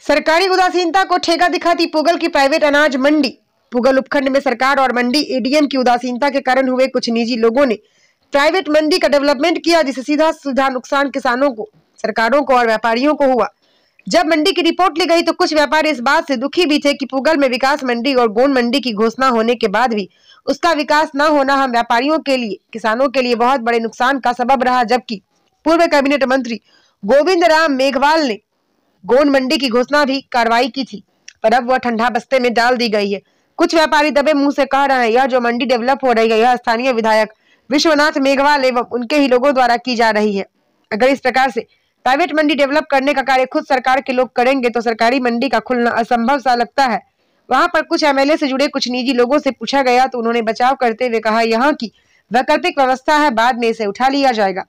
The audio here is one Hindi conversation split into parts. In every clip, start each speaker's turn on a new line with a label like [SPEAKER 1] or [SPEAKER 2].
[SPEAKER 1] सरकारी उदासीनता को ठेका दिखाती पुगल की प्राइवेट अनाज मंडी। पुगल उपखंड में सरकार और मंडी एडीएम की उदासीनता के कारण हुए कुछ निजी लोगों ने प्राइवेट मंडी का डेवलपमेंट किया, जिससे सीधा नुकसान किसानों को, सरकारों को और व्यापारियों को हुआ। जब मंडी की रिपोर्ट ली गई तो कुछ व्यापारी इस बात से दुखी भी थे कि पुगल में विकास मंडी और गोंड मंडी की घोषणा होने के बाद भी उसका विकास न होना हम व्यापारियों के लिए, किसानों के लिए बहुत बड़े नुकसान का सबब रहा। जबकि पूर्व कैबिनेट मंत्री गोविंद राम मेघवाल ने गोंड मंडी की घोषणा भी कार्रवाई की थी, पर अब वह ठंडा बस्ते में डाल दी गई है। कुछ व्यापारी दबे मुंह से कह रहे हैं यह जो मंडी डेवलप हो रही है यह स्थानीय विधायक विश्वनाथ मेघवाल एवं उनके ही लोगों द्वारा की जा रही है। अगर इस प्रकार से प्राइवेट मंडी डेवलप करने का कार्य खुद सरकार के लोग करेंगे तो सरकारी मंडी का खुलना असंभव सा लगता है। वहां पर कुछ एमएलए से जुड़े कुछ निजी लोगों से पूछा गया तो उन्होंने बचाव करते हुए कहा यहाँ की वैकल्पिक व्यवस्था है, बाद में इसे उठा लिया जाएगा।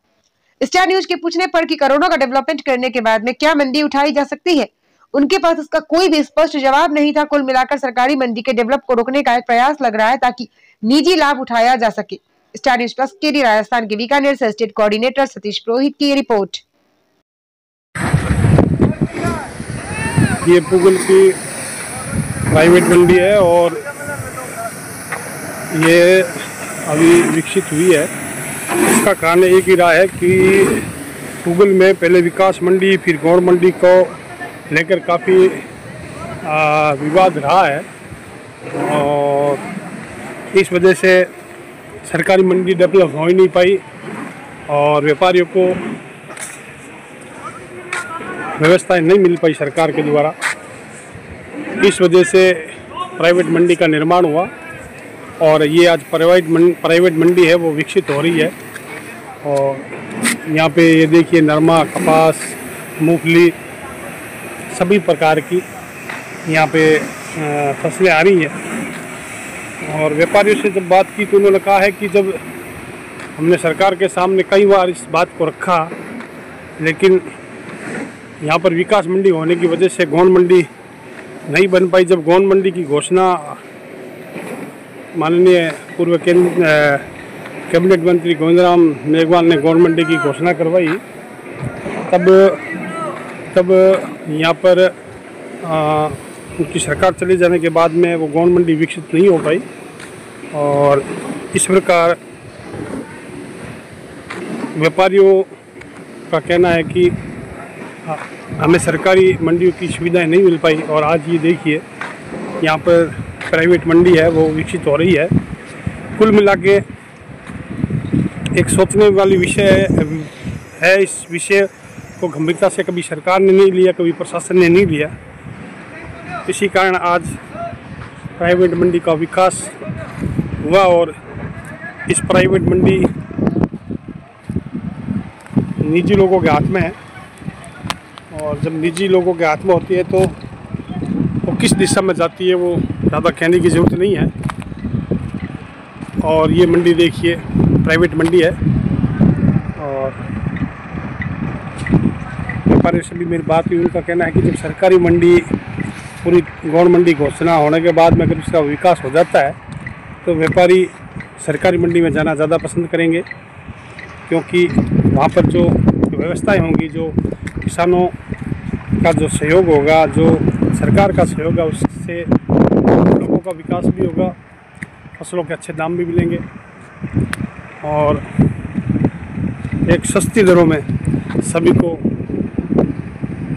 [SPEAKER 1] स्टार न्यूज के पूछने पर कि करोड़ों का डेवलपमेंट करने के बाद में क्या मंडी उठाई जा सकती है, उनके पास इसका कोई भी स्पष्ट जवाब नहीं था। कुल मिलाकर सरकारी मंडी के डेवलप को रोकने का एक प्रयास लग रहा है ताकि निजी लाभ उठाया जा सके। स्टार न्यूज प्लस के लिए राजस्थान के बीकानेर से स्टेट कोऑर्डिनेटर सतीश पुरोहित की रिपोर्ट।
[SPEAKER 2] ये पुगल की प्राइवेट मंडी है और ये अभी विकसित हुई है। इसका कारण एक ही रहा है कि पुगल में पहले विकास मंडी फिर गौड़ मंडी को लेकर काफ़ी विवाद रहा है और इस वजह से सरकारी मंडी डेवलप हो ही नहीं पाई और व्यापारियों को व्यवस्थाएं नहीं मिल पाई सरकार के द्वारा। इस वजह से प्राइवेट मंडी का निर्माण हुआ और ये आज प्राइवेट मंडी है वो विकसित हो रही है। और यहाँ पे ये देखिए नरमा, कपास, मूंगफली सभी प्रकार की यहाँ पे फसलें आ रही हैं। और व्यापारियों से जब बात की तो उन्होंने कहा है कि जब हमने सरकार के सामने कई बार इस बात को रखा, लेकिन यहाँ पर विकास मंडी होने की वजह से गोंड मंडी नहीं बन पाई। जब गोंड मंडी की घोषणा माननीय पूर्व कैबिनेट मंत्री गोविंद राम मेघवाल ने गोंड मंडी की घोषणा करवाई, तब यहाँ पर उनकी सरकार चले जाने के बाद में वो गोंड मंडी विकसित नहीं हो पाई। और इस प्रकार व्यापारियों का कहना है कि हमें सरकारी मंडियों की सुविधाएं नहीं मिल पाई और आज ये देखिए यहाँ पर प्राइवेट मंडी है वो विकसित हो रही है। कुल मिला के एक सोचने वाली विषय है। इस विषय को गंभीरता से कभी सरकार ने नहीं लिया, कभी प्रशासन ने नहीं लिया। इसी कारण आज प्राइवेट मंडी का विकास हुआ और इस प्राइवेट मंडी निजी लोगों के हाथ में है। और जब निजी लोगों के हाथ में होती है तो वो किस दिशा में जाती है वो ज़्यादा कहने की ज़रूरत नहीं है। और ये मंडी देखिए प्राइवेट मंडी है और व्यापारी से भी मेरी बात हुई, उनका कहना है कि जब सरकारी मंडी पूरी गौड़ मंडी घोषणा होने के बाद में अगर उसका विकास हो जाता है तो व्यापारी सरकारी मंडी में जाना ज़्यादा पसंद करेंगे, क्योंकि वहाँ पर जो व्यवस्थाएं होंगी, जो किसानों का जो सहयोग होगा, जो सरकार का सहयोग है, उससे लोगों का विकास भी होगा, फसलों के अच्छे दाम भी मिलेंगे और एक सस्ती दरों में सभी को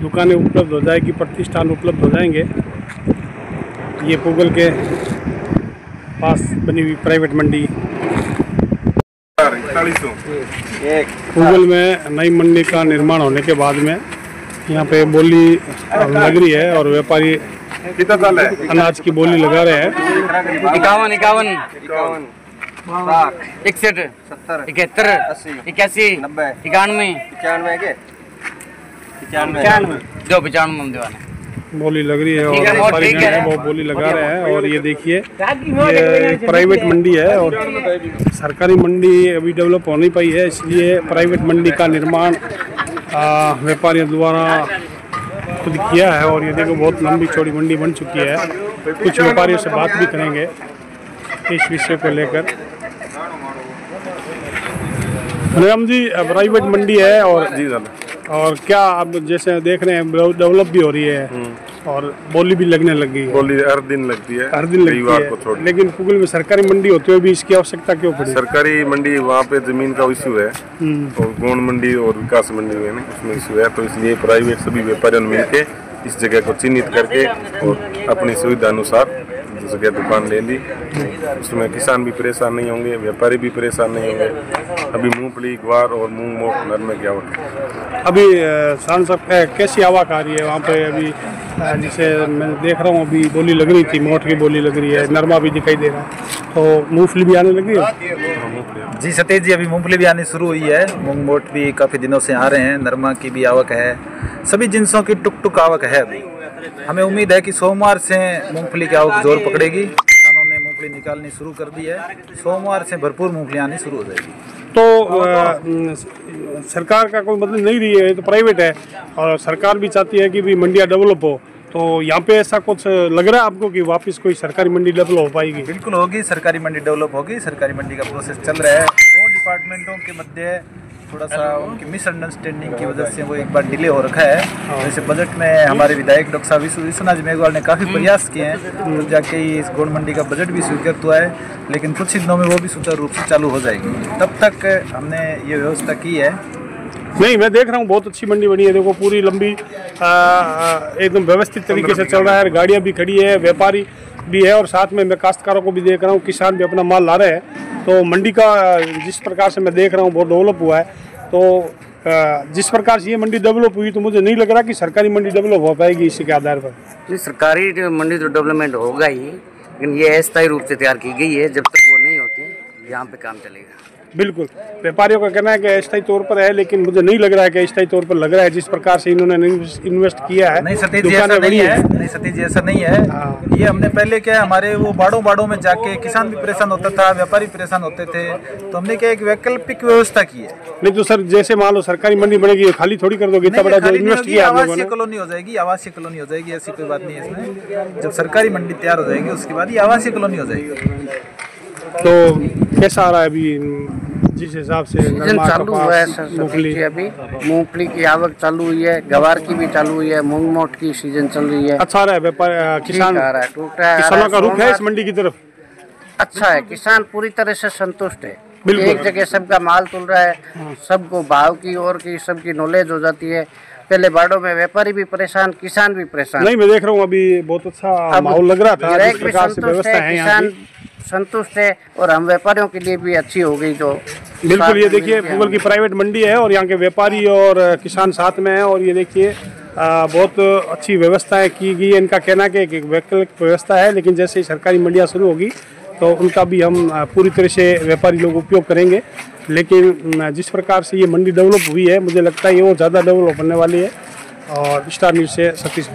[SPEAKER 2] दुकानें उपलब्ध हो जाएगी, प्रतिष्ठान उपलब्ध हो जाएंगे। ये पुगल के पास बनी हुई प्राइवेट मंडी पुगल में नई मंडी का निर्माण होने के बाद में यहाँ पे बोली लग रही है और व्यापारी अनाज की बोली लगा रहे हैं।
[SPEAKER 3] 51, 61, 70, 71, 81, 90, 95
[SPEAKER 2] बोली लग रही है और व्यापारी है वो बोली लगा रहे हैं। और ये देखिए ये प्राइवेट मंडी है और सरकारी मंडी अभी डेवलप हो नहीं पाई है, इसलिए प्राइवेट मंडी का निर्माण व्यापारियों द्वारा खुद किया है। और ये देखो बहुत लंबी चौड़ी मंडी बन चुकी है। कुछ व्यापारियों से बात भी करेंगे इस विषय को लेकर। राम जी प्राइवेट मंडी है और जी और क्या अब जैसे देख रहे हैं डेवलप भी हो रही है और बोली भी लगने लग गई है।
[SPEAKER 4] बोली हर दिन लगती है,
[SPEAKER 2] हर दिन लगती है
[SPEAKER 4] को छोड़।
[SPEAKER 2] लेकिन पुगल में सरकारी मंडी होते हुए भी इसकी आवश्यकता क्यों पड़ी?
[SPEAKER 4] सरकारी मंडी वहाँ पे जमीन का इश्यू है और गौण मंडी और विकास मंडी है ना, उसमें इश्यू है, तो इसलिए प्राइवेट सभी व्यापारियों ने मिलके इस जगह को चिन्हित करके और अपनी सुविधा अनुसार जगह दुकान ले ली। उसमें किसान भी परेशान नहीं होंगे, व्यापारी भी परेशान नहीं होंगे। अभी मूंगफली, ग्वार और मूंग मोट नरमे की आवक
[SPEAKER 2] अभी सांसद कैसी आवक आ रही है वहाँ पे? अभी जैसे मैं देख रहा हूँ अभी बोली लग रही थी, मोट की बोली लग रही है, नरमा भी दिखाई दे रहा है, तो मूंगफली भी आने लगी है?
[SPEAKER 5] जी सतीश जी, अभी मूंगफली भी आनी शुरू हुई है, मूंग मोट भी काफ़ी दिनों से आ रहे हैं, नरमा की भी आवक है, सभी जिनसों की टुक टुक आवक है। अभी हमें उम्मीद है कि सोमवार से मूंगफली की आवक जोर पकड़ेगी। किसानों ने मूंगफली निकालनी शुरू कर दी है, सोमवार से भरपूर मूंगफली आनी शुरू हो जाएगी।
[SPEAKER 2] तो सरकार का कोई मतलब नहीं रही है, ये तो प्राइवेट है और सरकार भी चाहती है कि भी मंडियाँ डेवलप हो, तो यहाँ पे ऐसा कुछ लग रहा है आपको कि वापस कोई सरकारी मंडी डेवलप हो पाएगी?
[SPEAKER 5] बिल्कुल होगी, सरकारी मंडी डेवलप होगी। सरकारी मंडी का प्रोसेस चल रहा है, दो डिपार्टमेंटों के मध्य थोड़ा सा उनकी मिसअंडरस्टैंडिंग की वजह से वो एक बार डिले हो रखा है। जैसे बजट में हमारे विधायक डॉक्टर साहब विश्वनाथ मेघवाल ने काफ़ी प्रयास किए हैं, तो जाके इस गौण मंडी का बजट भी स्वीकृत हुआ है, लेकिन कुछ ही दिनों में वो भी सुचारू रूप से चालू हो जाएगी। तब तक हमने ये व्यवस्था की है।
[SPEAKER 2] नहीं, मैं देख रहा हूँ बहुत अच्छी मंडी बनी है, देखो पूरी लंबी एकदम व्यवस्थित तरीके से चल रहा है, गाड़ियाँ भी खड़ी है, व्यापारी भी है और साथ में मैं काश्तकारों को भी देख रहा हूँ, किसान भी अपना माल ला रहे हैं। तो मंडी का जिस प्रकार से मैं देख रहा हूँ बहुत डेवलप हुआ है, तो जिस प्रकार से ये मंडी डेवलप हुई तो मुझे नहीं लग रहा कि सरकारी मंडी डेवलप हो पाएगी इसी के आधार पर।
[SPEAKER 3] जी, सरकारी मंडी तो डेवलपमेंट होगा ही, लेकिन ये अस्थायी रूप से तैयार की गई है, जब तक वो नहीं होती यहाँ पे काम चलेगा।
[SPEAKER 2] बिल्कुल, व्यापारियों का कहना है कि अस्थायी तौर पर है, लेकिन मुझे नहीं लग रहा है कि अस्थायी तौर पर लग रहा है जिस प्रकार से इन्होंने इन्वेस्ट किया है।
[SPEAKER 5] नहीं सतीश जी, ऐसा नहीं है। नहीं सतीश जी, ऐसा नहीं है। ये हमने पहले क्या, हमारे वो बाड़ों में जाके किसान भी परेशान होता था, व्यापारी परेशान होते थे, तो हमने क्या एक वैकल्पिक व्यवस्था की है।
[SPEAKER 2] नहीं तो सर, जैसे मान लो सरकारी मंडी बनेगी, खाली थोड़ी कर दोगे, इतना बड़ा जो इन्वेस्ट किया आप लोगों ने।
[SPEAKER 5] आवासीय कॉलोनी हो जाएगी, आवासीय कॉलोनी हो जाएगी, ऐसी कोई बात नहीं है इसमें। जब सरकारी मंडी तैयार हो जाएगी उसके बाद ये आवासीय कॉलोनी हो जाएगी।
[SPEAKER 2] तो कैसा आ रहा है अभी जिस हिसाब से
[SPEAKER 6] चालू हुआ है सर? मूंगफली अभी मूंगफली की आवक चालू हुई है, गवार की भी चालू हुई है, मूंग मोट की सीजन चल रही है।
[SPEAKER 2] अच्छा आ रहा है व्यापार, किसान किसानों का रुख है इस मंडी की तरफ
[SPEAKER 6] अच्छा है, किसान पूरी तरह से संतुष्ट है। एक जगह सबका माल तुल रहा है, सबको भाव की और की सबकी नॉलेज हो जाती है। पहले बाड़ों में व्यापारी भी परेशान, किसान भी परेशान।
[SPEAKER 2] नहीं, मैं देख रहा हूँ अभी बहुत अच्छा माहौल लग रहा था, जिस प्रकार से व्यवस्था है यहाँ की
[SPEAKER 6] संतुष्ट है और हम व्यापारियों के लिए भी अच्छी हो गई। तो
[SPEAKER 2] बिल्कुल, ये देखिए पुगल की प्राइवेट मंडी है और यहाँ के व्यापारी और किसान साथ में है और ये देखिए बहुत अच्छी व्यवस्थाएं की गई है। इनका कहना है कि एक वैकल्पिक व्यवस्था है, लेकिन जैसे ही सरकारी मंडियाँ शुरू होगी तो उनका भी हम पूरी तरह से व्यापारी लोग उपयोग करेंगे। लेकिन जिस प्रकार से ये मंडी डेवलप हुई है, मुझे लगता है ये और ज़्यादा डेवलप होने वाली है। और स्टार न्यूज़ से सतीश।